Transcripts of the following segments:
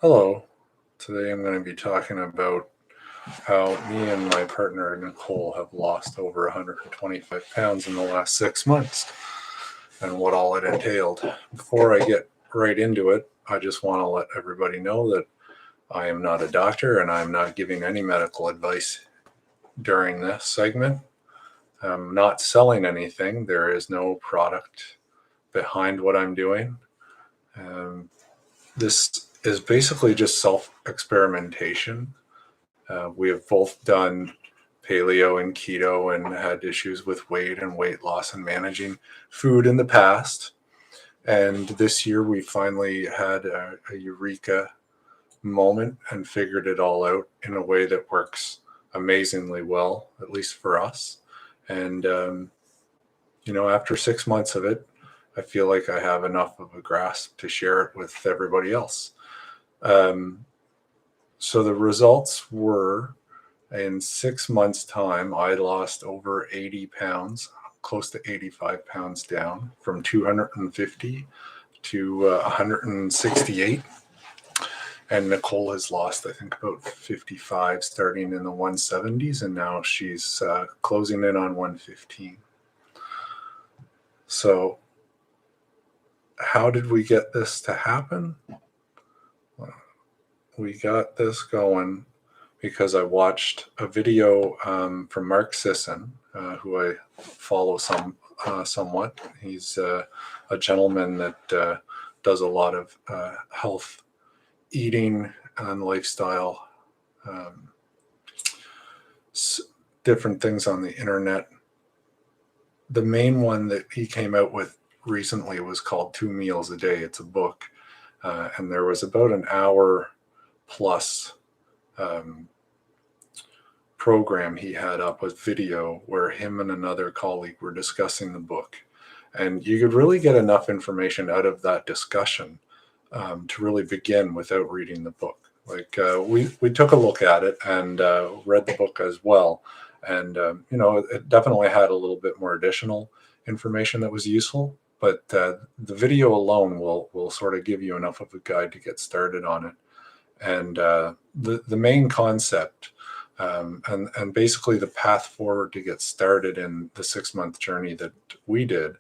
Hello. Today I'm going to be talking about how me and my partner Nicole have lost over 125 pounds in the last 6 months and what all it entailed. Before I get right into it, I just want to let everybody know that I am not a doctor and I'm not giving any medical advice during this segment. I'm not selling anything. There is no product behind what I'm doing. This is basically just self experimentation. We have both done paleo and keto and had issues with weight and weight loss and managing food in the past. And this year we finally had a eureka moment and figured it all out in a way that works amazingly well, at least for us. And, after 6 months of it, I feel like I have enough of a grasp to share it with everybody else. So the results were in 6 months' time, I lost over 80 pounds, close to 85 pounds down from 250 to 168. And Nicole has lost, I think, about 55, starting in the 170s, and now she's closing in on 115. So, how did we get this to happen? We got this going because I watched a video from Mark Sisson, who I follow somewhat. He's a gentleman that does a lot of health eating and lifestyle, different things on the internet. The main one that he came out with recently was called 2 Meals a Day. It's a book, and there was about an hour plus program he had up with video where him and another colleague were discussing the book. And you could really get enough information out of that discussion to really begin without reading the book. Like we took a look at it and read the book as well. And, it definitely had a little bit more additional information that was useful. But the video alone will sort of give you enough of a guide to get started on it. And the main concept and basically the path forward to get started in the 6-month journey that we did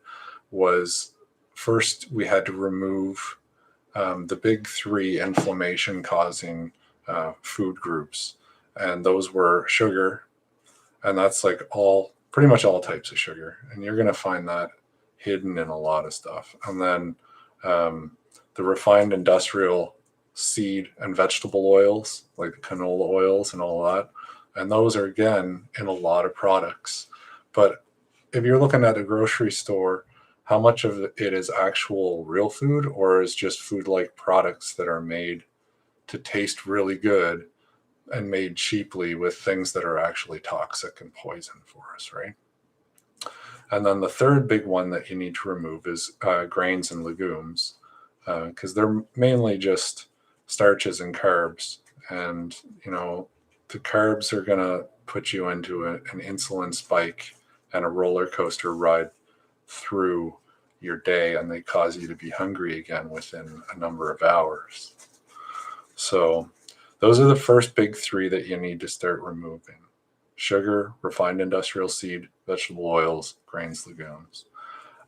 was first we had to remove the big three inflammation causing food groups. And those were sugar. And that's like pretty much all types of sugar. And you're going to find that hidden in a lot of stuff. And then the refined industrial seed and vegetable oils, like the canola oils and all that. And those are, again, in a lot of products. But if you're looking at a grocery store, how much of it is actual real food or is just food-like products that are made to taste really good and made cheaply with things that are actually toxic and poison for us, right? And then the third big one that you need to remove is grains and legumes, because they're mainly just starches and carbs. And, the carbs are going to put you into an insulin spike and a roller coaster ride through your day, and they cause you to be hungry again within a number of hours. So those are the first big three that you need to start removing: sugar, refined industrial seed, vegetable oils, grains, legumes.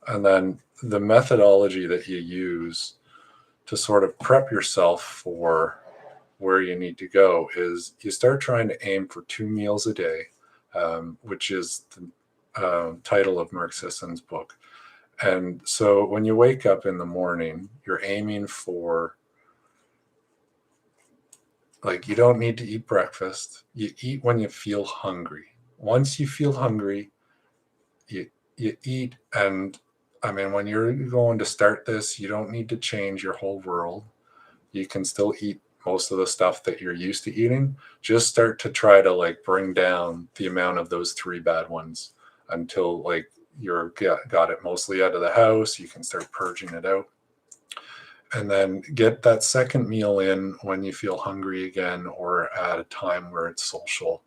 And then the methodology that you use to sort of prep yourself for where you need to go is you start trying to aim for 2 meals a day, which is the title of Mark Sisson's book. And so when you wake up in the morning, you're aiming for, like, you don't need to eat breakfast. You eat when you feel hungry. Once you feel hungry, you eat. And I mean, when you're going to start this, you don't need to change your whole world. You can still eat most of the stuff that you're used to eating. Just start to try to bring down the amount of those three bad ones until you're got it mostly out of the house. You can start purging it out. And then get that second meal in when you feel hungry again or at a time where it's social.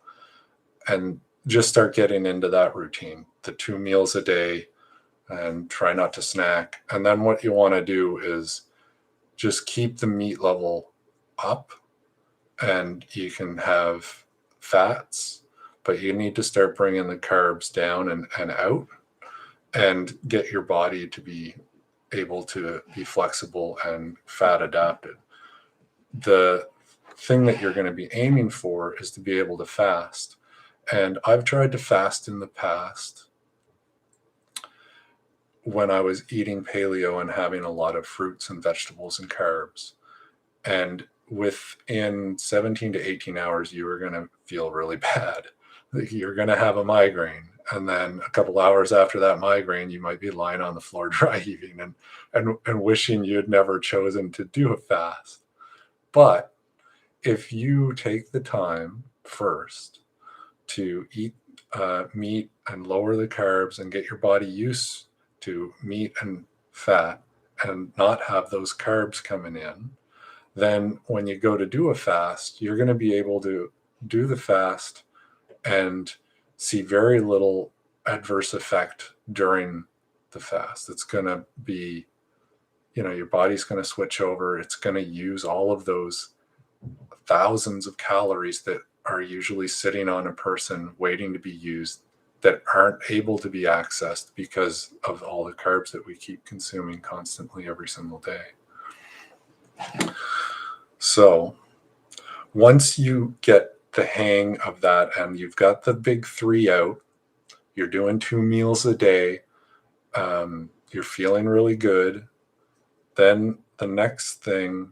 And just start getting into that routine, the 2 meals a day, and try not to snack. And then what you want to do is just keep the meat level up and you can have fats, but you need to start bringing the carbs down and out and get your body to be able to be flexible and fat adapted. The thing that you're going to be aiming for is to be able to fast. And I've tried to fast in the past when I was eating paleo and having a lot of fruits and vegetables and carbs. And within 17 to 18 hours, you are going to feel really bad. You're going to have a migraine. And then a couple hours after that migraine, you might be lying on the floor dry heaving and wishing you had never chosen to do a fast. But if you take the time first to eat meat and lower the carbs and get your body used to meat and fat and not have those carbs coming in, then when you go to do a fast, you're going to be able to do the fast and see very little adverse effect during the fast. It's going to be, your body's going to switch over. It's going to use all of those thousands of calories that are usually sitting on a person waiting to be used that aren't able to be accessed because of all the carbs that we keep consuming constantly every single day. So once you get the hang of that and you've got the big 3 out, you're doing 2 meals a day, you're feeling really good, then the next thing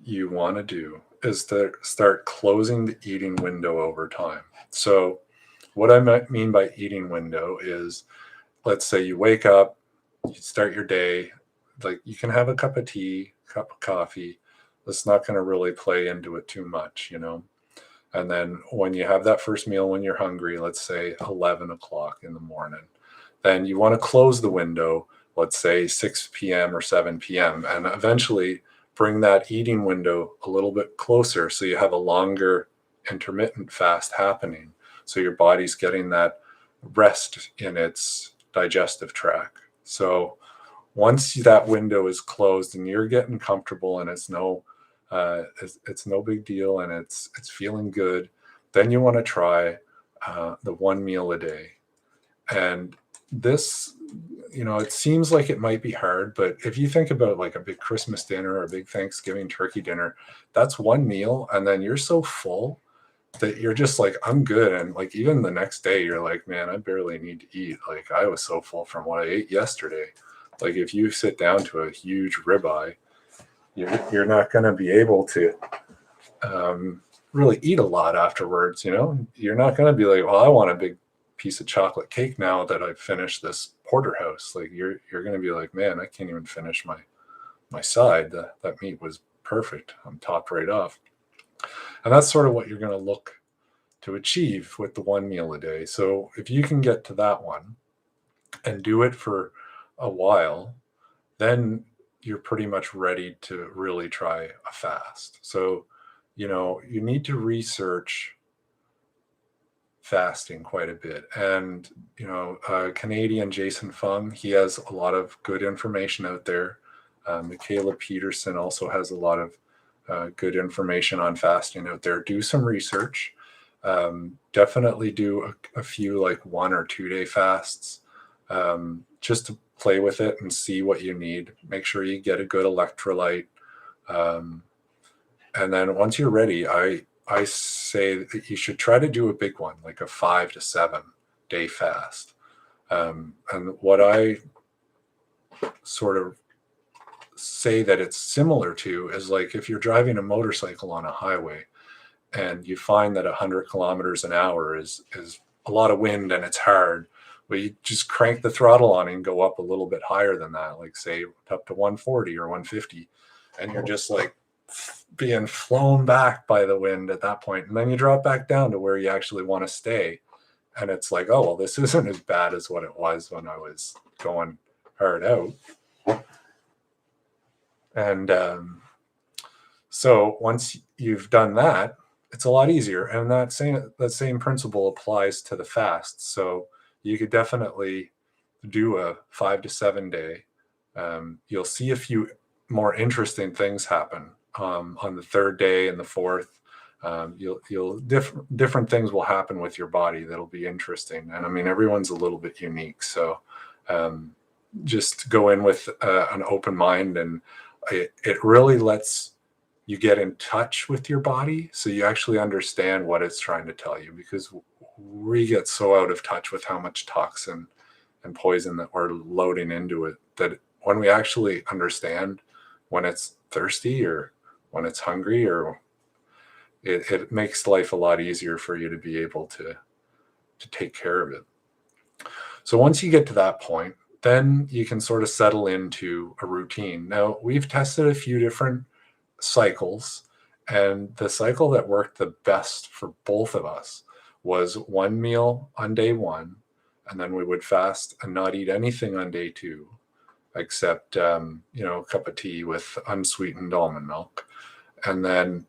you want to do is to start closing the eating window over time. So what I might mean by eating window is, let's say you wake up, you start your day, like you can have a cup of tea, cup of coffee. That's not going to really play into it too much, And then when you have that first meal, when you're hungry, let's say 11 o'clock in the morning, then you want to close the window, let's say 6 p.m. or 7 p.m. and eventually bring that eating window a little bit closer so you have a longer intermittent fast happening. So your body's getting that rest in its digestive tract. So once that window is closed and you're getting comfortable and it's no big deal and it's feeling good, then you want to try the 1 meal a day. And this, it seems like it might be hard, but if you think about like a big Christmas dinner or a big Thanksgiving turkey dinner, that's 1 meal. And then you're so full that you're just like, I'm good. And like, even the next day, you're like, man, I barely need to eat. Like I was so full from what I ate yesterday. Like if you sit down to a huge ribeye, you're not going to be able to really eat a lot afterwards. You're not going to be like, well, I want a big piece of chocolate cake now that I've finished this porterhouse. Like you're going to be like, man, I can't even finish my side. That meat was perfect. I'm topped right off. And that's sort of what you're going to look to achieve with the 1 meal a day. So if you can get to that one and do it for a while, then you're pretty much ready to really try a fast. So, you need to research fasting quite a bit. And, Canadian Jason Fung, he has a lot of good information out there. Michaela Peterson also has a lot of good information on fasting out there. Do some research. Definitely do a few like 1 or 2 day fasts, just to play with it and see what you need. Make sure you get a good electrolyte. And then once you're ready, I say that you should try to do a big one, like a 5 to 7 day fast. And what I sort of say that it's similar to is like if you're driving a motorcycle on a highway and you find that 100 kilometers an hour is a lot of wind and it's hard, but you just crank the throttle on and go up a little bit higher than that, like say up to 140 or 150, and you're just like being flown back by the wind at that point. And then you drop back down to where you actually want to stay. And it's like, oh, well, this isn't as bad as what it was when I was going hard out. And so once you've done that, it's a lot easier. And that same principle applies to the fast. So you could definitely do a 5 to 7 day. You'll see a few more interesting things happen on the third day and the fourth, different things will happen with your body that'll be interesting. And I mean, everyone's a little bit unique. So just go in with an open mind, and it really lets you get in touch with your body so you actually understand what it's trying to tell you, because we get so out of touch with how much toxin and poison that we're loading into it, that when we actually understand when it's thirsty or when it's hungry, or it makes life a lot easier for you to be able to take care of it. So once you get to that point, then you can sort of settle into a routine. Now, we've tested a few different cycles, and the cycle that worked the best for both of us was one meal on day one, and then we would fast and not eat anything on day two, except a cup of tea with unsweetened almond milk, and then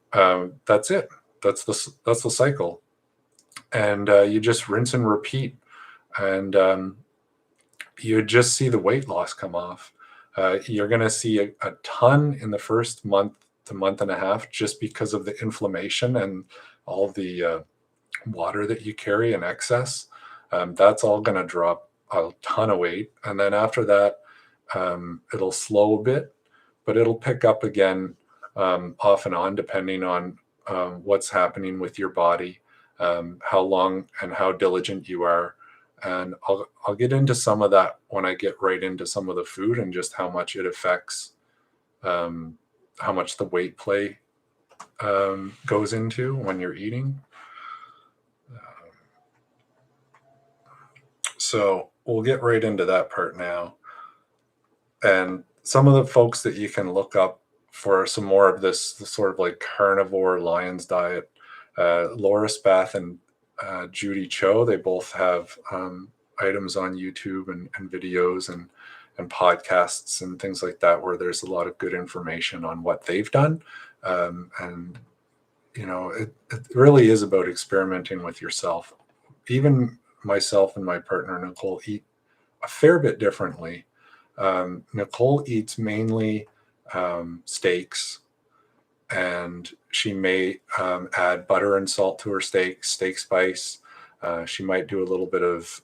that's it. That's the cycle, and you just rinse and repeat, and you just see the weight loss come off. You're going to see a ton in the first month to month and a half, just because of the inflammation and all the water that you carry in excess. That's all going to drop a ton of weight. And then after that, it'll slow a bit, but it'll pick up again off and on, depending on what's happening with your body, how long and how diligent you are. And I'll get into some of that when I get right into some of the food and just how much it affects, how much the weight play goes into when you're eating. So we'll get right into that part now. And some of the folks that you can look up for some more of this sort of like carnivore lion's diet, Laura Spath and Judy Cho, they both have items on YouTube and videos and podcasts and things like that, where there's a lot of good information on what they've done. And it really is about experimenting with yourself. Even myself and my partner Nicole eat a fair bit differently. Nicole eats mainly steaks, and she may add butter and salt to her steak spice. She might do a little bit of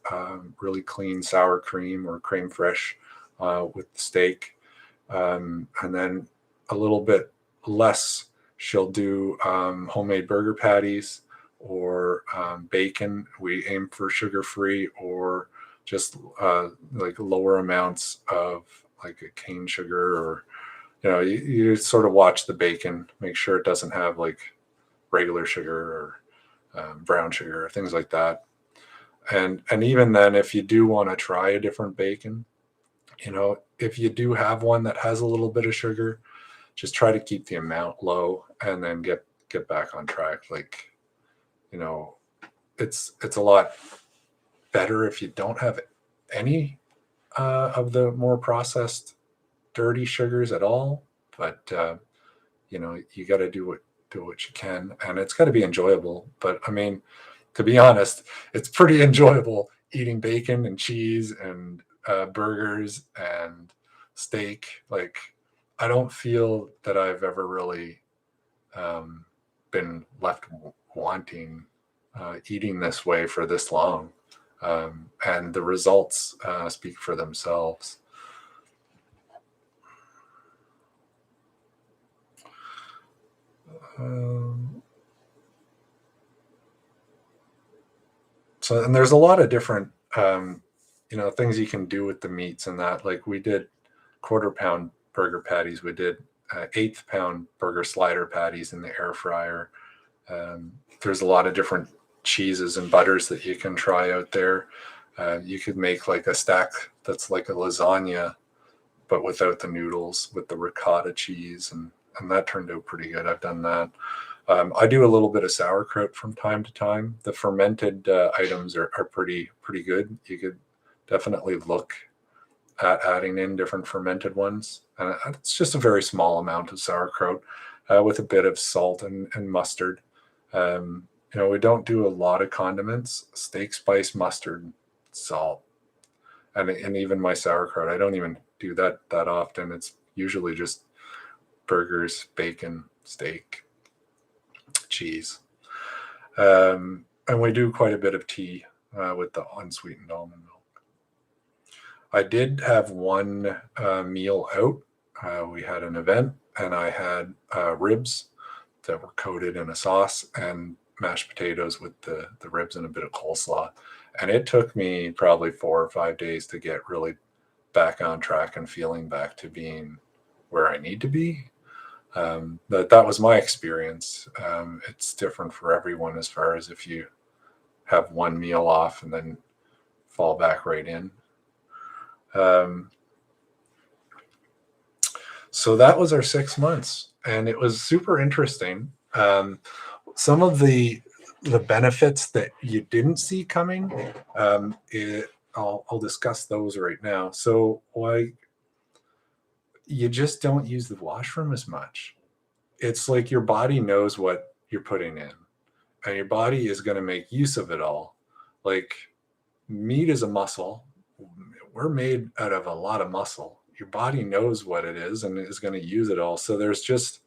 really clean sour cream or creme fraiche with the steak. And then a little bit less, she'll do homemade burger patties or bacon. We aim for sugar-free, or just like lower amounts of like a cane sugar, or you sort of watch the bacon, make sure it doesn't have like regular sugar or brown sugar or things like that. And even then, if you do want to try a different bacon, if you do have one that has a little bit of sugar, just try to keep the amount low and then get back on track. Like, it's a lot better if you don't have any of the more processed dirty sugars at all, but you got to do what you can, and it's got to be enjoyable. But I mean, to be honest, it's pretty enjoyable eating bacon and cheese and burgers and steak. Like, I don't feel that I've ever really been left wanting eating this way for this long, and the results speak for themselves. So, and there's a lot of different, things you can do with the meats and that. Like, we did quarter-pound burger patties. We did eighth-pound burger slider patties in the air fryer. There's a lot of different cheeses and butters that you can try out there. You could make like a stack that's like a lasagna, but without the noodles, with the ricotta cheese, and that turned out pretty good. I've done that. I do a little bit of sauerkraut from time to time. The fermented items are pretty good. You could definitely look at adding in different fermented ones. It's just a very small amount of sauerkraut with a bit of salt and mustard. We don't do a lot of condiments: steak spice, mustard, salt, and even my sauerkraut. I don't even do that often. It's usually just burgers, bacon, steak, cheese. And we do quite a bit of tea with the unsweetened almond milk. I did have one meal out. We had an event, and I had ribs that were coated in a sauce and mashed potatoes with the ribs and a bit of coleslaw. And it took me probably 4 or 5 days to get really back on track and feeling back to being where I need to be. But that was my experience. It's different for everyone as far as if you have one meal off and then fall back right in. So that was our 6 months, and it was super interesting. Some of the benefits that you didn't see coming, I'll discuss those right now. So, like, you just don't use the washroom as much. It's like your body knows what you're putting in, and your body is going to make use of it all. Like, meat is a muscle. We're made out of a lot of muscle. Your body knows what it is and is going to use it all. So there's just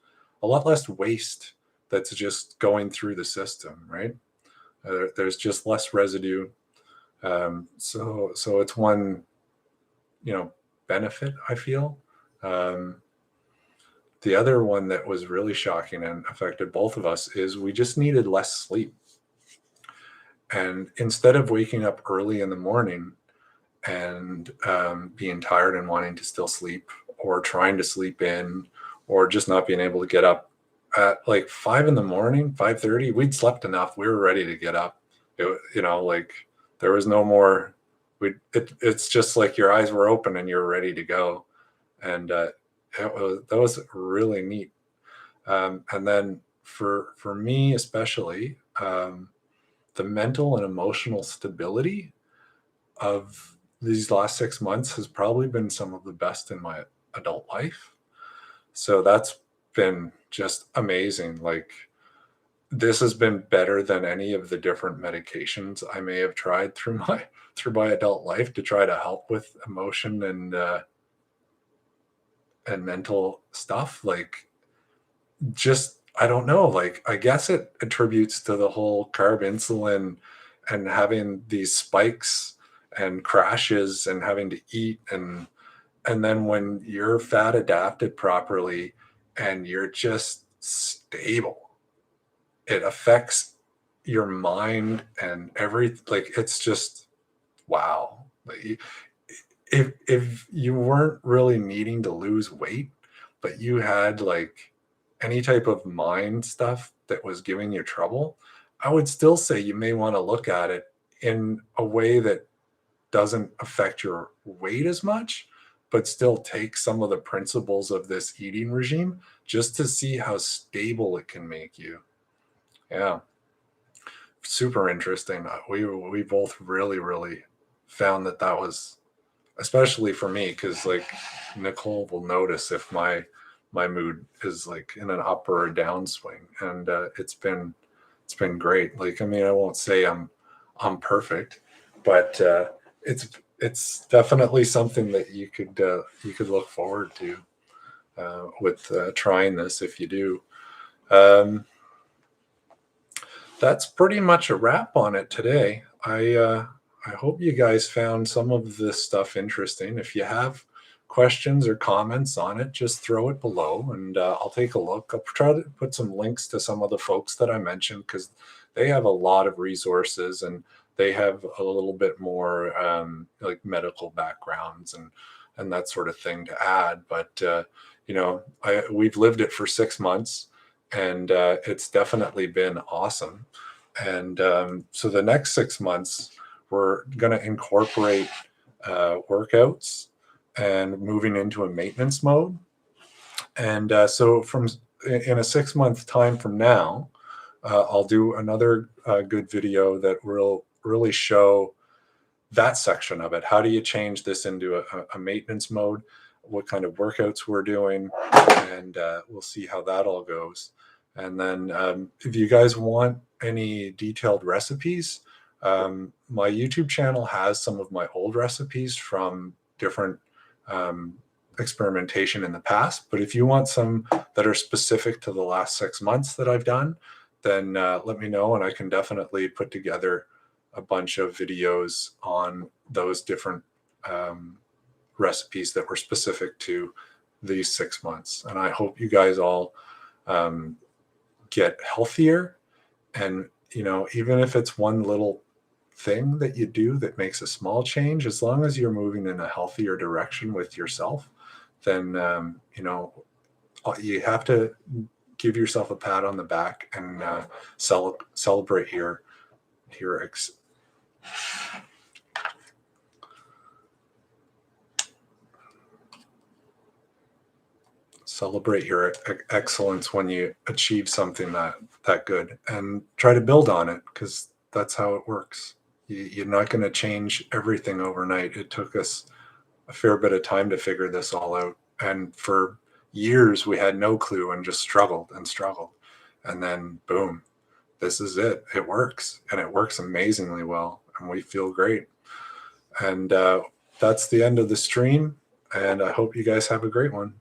a lot less waste that's just going through the system, right? There's just less residue. So it's one, benefit, I feel. The other one that was really shocking and affected both of us is we just needed less sleep. And instead of waking up early in the morning and being tired and wanting to still sleep, or trying to sleep in, or just not being able to get up at like 5 in the morning, 5:30, we'd slept enough. We were ready to get up. Like there was no more. It's just like your eyes were open and you're ready to go. And that was really neat. And then for me especially, the mental and emotional stability of these last 6 months has probably been some of the best in my adult life. So that's been just amazing. Like, this has been better than any of the different medications I may have tried through my adult life to try to help with emotion and mental stuff. Like, just, I don't know, like, I guess it attributes to the whole carb insulin and having these spikes and crashes and having to eat, and then when you're fat adapted properly and you're just stable, it affects your mind and like, it's just wow. Like, if you weren't really needing to lose weight, but you had like any type of mind stuff that was giving you trouble, I would still say you may want to look at it in a way that doesn't affect your weight as much, but still take some of the principles of this eating regime just to see how stable it can make you. Yeah. Super interesting. We both really, really found that was, especially for me, because like Nicole will notice if my mood is like in an up or a downswing, and it's been great. Like, I mean, I won't say I'm perfect, but it's definitely something that you could look forward to with trying this if you do. That's pretty much a wrap on it today. I hope you guys found some of this stuff interesting. If you have questions or comments on it, just throw it below, and I'll take a look. I'll try to put some links to some of the folks that I mentioned, because they have a lot of resources and they have a little bit more like medical backgrounds and that sort of thing to add. But we've lived it for 6 months, and it's definitely been awesome. And so the next 6 months, we're going to incorporate workouts and moving into a maintenance mode. And so in a 6 month time from now, I'll do another good video that will really show that section of it. How do you change this into a maintenance mode? What kind of workouts we're doing, and we'll see how that all goes. And then if you guys want any detailed recipes, my YouTube channel has some of my old recipes from different experimentation in the past. But if you want some that are specific to the last 6 months that I've done, then let me know, and I can definitely put together a bunch of videos on those different recipes that were specific to these 6 months. And I hope you guys all get healthier. And, even if it's one little thing that you do that makes a small change, as long as you're moving in a healthier direction with yourself, then, you have to give yourself a pat on the back and celebrate your celebrate your excellence when you achieve something that good, and try to build on it, because that's how it works. You're not going to change everything overnight. It took us a fair bit of time to figure this all out, and for years we had no clue and just struggled and struggled, and then boom, this is it. It works, and it works amazingly well, and we feel great. And that's the end of the stream, and I hope you guys have a great one.